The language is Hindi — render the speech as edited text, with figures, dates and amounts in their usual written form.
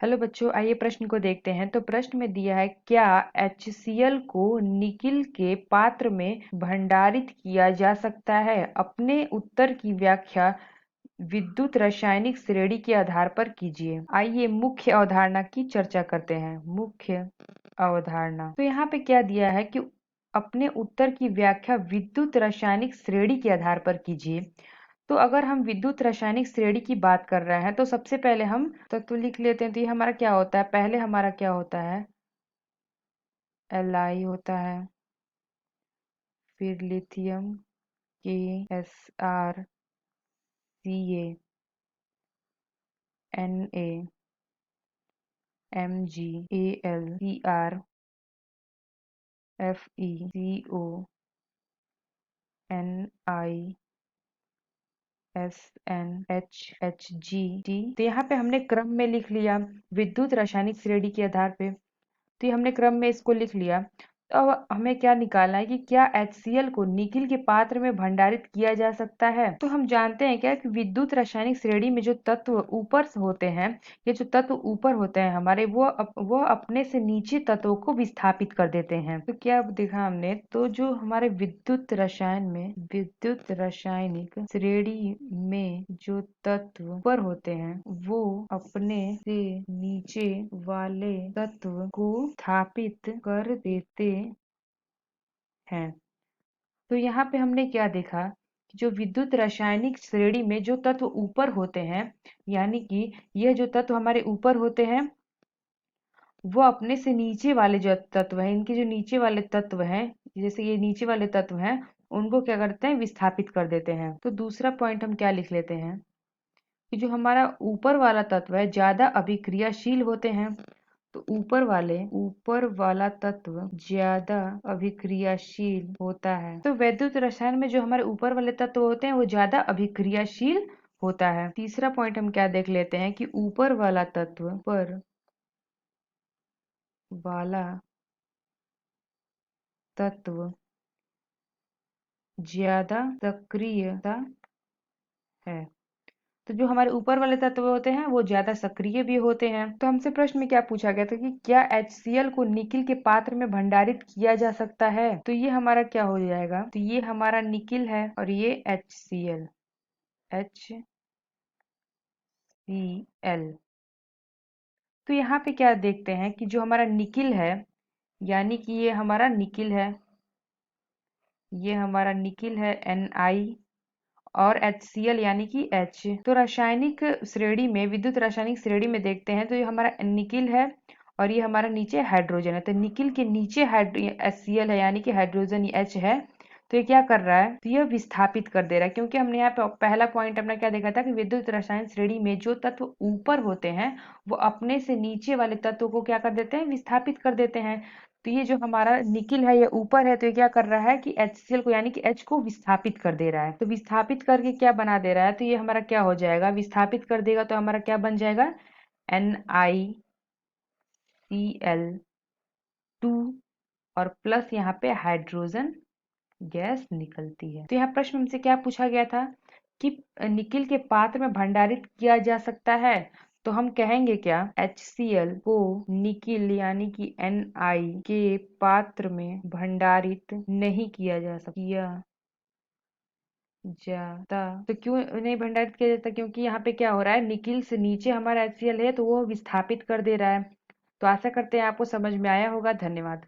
हेलो बच्चों, आइए प्रश्न को देखते हैं। तो प्रश्न में दिया है, क्या HCl को निकिल के पात्र में भंडारित किया जा सकता है? अपने उत्तर की व्याख्या विद्युत रासायनिक श्रेणी के आधार पर कीजिए। आइए मुख्य अवधारणा की चर्चा करते हैं। मुख्य अवधारणा, तो यहाँ पे क्या दिया है कि अपने उत्तर की व्याख्या विद्युत रासायनिक श्रेणी के आधार पर कीजिए। तो अगर हम विद्युत रासायनिक श्रेणी की बात कर रहे हैं तो सबसे पहले हम तत्व लिख लेते हैं। तो ये हमारा क्या होता है? पहले हमारा क्या होता है? Li होता है, फिर lithium KSr Ca Na Mg Al Cr Fe Co Ni SnHHg। तो यहाँ पे हमने क्रम में लिख लिया विद्युत रासायनिक श्रेणी के आधार पे। तो ये हमने क्रम में इसको लिख लिया। तो अब हमें क्या निकालना है कि क्या HCl को निकिल के पात्र में भंडारित किया जा सकता है? तो हम जानते हैं क्या कि विद्युत रासायनिक श्रेणी में जो तत्व ऊपर से होते हैं, ये जो तत्व ऊपर होते हैं हमारे, वो अपने से नीचे तत्वों को विस्थापित कर देते हैं। तो क्या देखा हमने? तो जो हमारे विद्युत रासायनिक श्रेणी में जो तत्व ऊपर होते हैं वो अपने से नीचे वाले तत्व को स्थापित कर देते हैं। तो यहाँ पे हमने क्या देखा कि जो विद्युत रासायनिक श्रेणी में जो तत्व ऊपर होते हैं, यानी कि यह जो तत्व हमारे ऊपर होते हैं वो अपने से नीचे वाले जो तत्व हैं, इनके जो नीचे वाले तत्व हैं, जैसे ये नीचे वाले तत्व हैं, उनको क्या करते हैं? विस्थापित कर देते हैं। तो दूसरा पॉइंट हम क्या लिख लेते हैं कि जो हमारा ऊपर वाला तत्व है ज्यादा अभिक्रियाशील होते हैं। तो ऊपर वाला तत्व ज्यादा अभिक्रियाशील होता है। तो वैद्युत रसायन में जो हमारे ऊपर वाले तत्व होते हैं वो ज्यादा अभिक्रियाशील होता है। तीसरा पॉइंट हम क्या देख लेते हैं कि ऊपर वाला तत्व ज्यादा सक्रियता है। तो जो हमारे ऊपर वाले तत्व होते हैं वो ज्यादा सक्रिय भी होते हैं। तो हमसे प्रश्न में क्या पूछा गया था कि क्या HCl को निकिल के पात्र में भंडारित किया जा सकता है? तो ये हमारा क्या हो जाएगा? तो ये हमारा निकिल है और ये HCl। तो यहाँ पे क्या देखते हैं कि जो हमारा निकिल है, यानी कि ये हमारा निकिल है, ये हमारा निकिल है Ni, और HCl यानी कि H। तो रासायनिक श्रेणी में, विद्युत रासायनिक श्रेणी में देखते हैं तो ये हमारा निकिल है और ये हमारा नीचे हाइड्रोजन है। तो निकिल के नीचे HCl है यानी कि हाइड्रोजन H है। तो ये क्या कर रहा है? तो ये विस्थापित कर दे रहा है, क्योंकि हमने यहाँ पे पहला पॉइंट अपना क्या देखा था कि विद्युत रासायनिक श्रेणी में जो तत्व ऊपर होते हैं वो अपने से नीचे वाले तत्व को क्या कर देते हैं? विस्थापित कर देते हैं। तो ये जो हमारा निकिल है ये ऊपर है, तो ये क्या कर रहा है कि HCl को यानी कि H को विस्थापित कर दे रहा है। तो विस्थापित करके क्या बना दे रहा है? तो ये हमारा क्या हो जाएगा? विस्थापित कर देगा तो हमारा क्या बन जाएगा? NiCl2 और प्लस यहाँ पे हाइड्रोजन गैस निकलती है। तो यहाँ प्रश्न हमसे क्या पूछा गया था कि निकिल के पात्र में भंडारित किया जा सकता है। तो हम कहेंगे क्या? HCl को निकिल यानी कि Ni के पात्र में भंडारित नहीं किया जा सकता। तो क्यों नहीं भंडारित किया जाता? क्योंकि यहाँ पे क्या हो रहा है, निकिल से नीचे हमारा HCl है तो वो विस्थापित कर दे रहा है। तो आशा करते हैं आपको समझ में आया होगा। धन्यवाद।